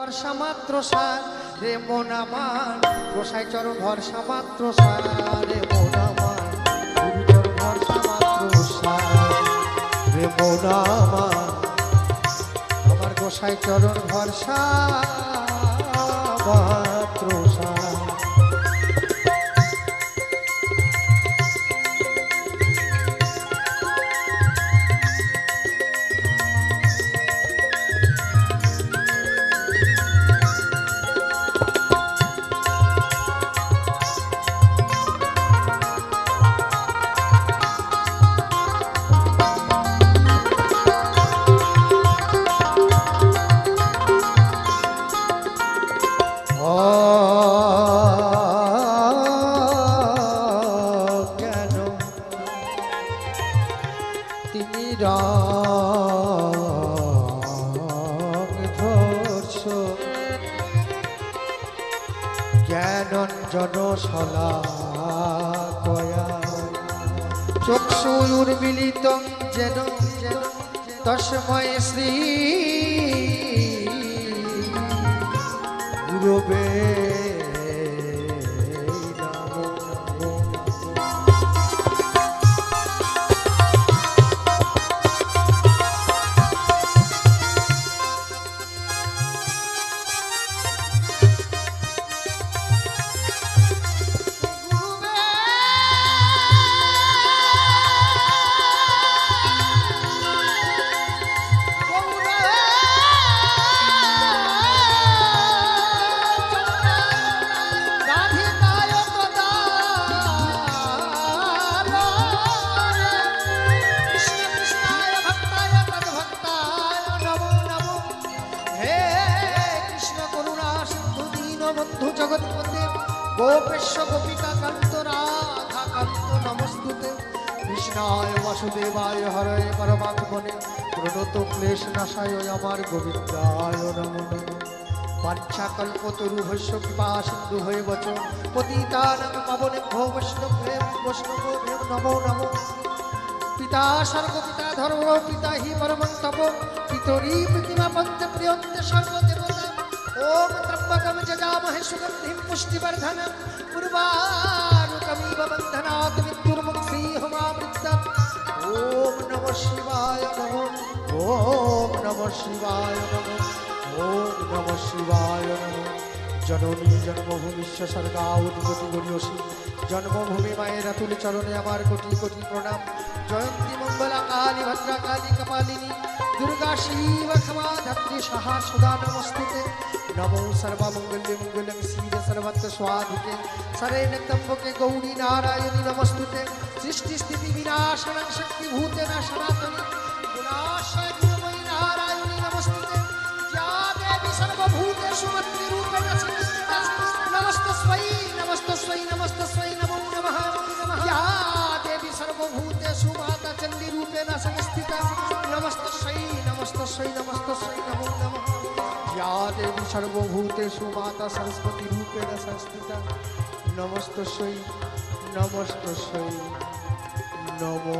ভরসা মাত্র সার রে মন আমার, গোসাই চরণ ভরসা মাত্র সার রে মন আমার, গুরুচরণ ভরসা মাত্র সার রে মন আমার, আমার গোসাই চরণ ভরসা মাত্র সার। জ্ঞানঞ্জনশলা কয়া চক্ষুর্মিলিত যেন তস্মৈ শ্রী গুরবে জগৎপতে গোপেশ গোপিকা কান্ত রাধা কান্ত নমস্তুতে কৃষ্ণায় বাসুদেবায় হরয়ে পরমাত্মনে প্রণত ক্লেশ নাশায় আমার গোবিন্দায় নমো নমঃ। বাঞ্ছা কল্পতরুভ্যশ্চ কৃপা সিন্ধু হয়ে বচ পতিতানাং পাবনেভ্যো বৈষ্ণবেভ্যো নমো নমঃ। পিতা স্বর্গ পিতা ধর্ম পিতা হি পরমং তপ পিতরি প্রতিমা পঞ্চ প্রিয়ন্তে সর্বদেবতা। ओम त्र्यंबकं यजामहे सुगंधिं पुष्टिवर्धनं उर्वारुकमिव बन्धनात् मृत्युर्मुक्षीयमामृतात्। ओम नमः शिवाय नमः, ओम नमः शिवाय नमः, ओम नमः शिवाय नमः। जननी जन्मभूमिश्च स्वर्गावति गरीयसी जन्मभूमि माয়ের আতুল চরণে আমার কোটি কোটি প্রণাম। জয়ন্তী মঙ্গলা কালী ভদ্রা কালী কপালিনী দুর্গা শিব ক্ষমা ধাত্রী সাহা সদা নমস্তুতে। नमो सर्वमंगल्ये मंगलं शिवे सर्वत्र स्वाधिके शरण्ये त्र्यंबके गौरी नारायणी नमस्तुते। सृष्टि स्थिति विनाशनं शक्तिभूते न सनातनी विनाशाय गुरुमयी नारायणी नमस्तुते। या देवी सर्वभूतेषु मातृरूपेण संस्थिता नमस्तस्मै नमस्तस्मै नमस्तस्मै नमो नमः नमः। या देवी सर्वभूतेषु माता चण्डी रूपेण संस्थिता नमस्तस्मै नमस्तस्मै नमस्तस्मै नमो नमः। या देवी सर्वभूतेषु माता सरस्वती रूपेण संस्थिता नमस्तस्यै नमस्तस्यै नमो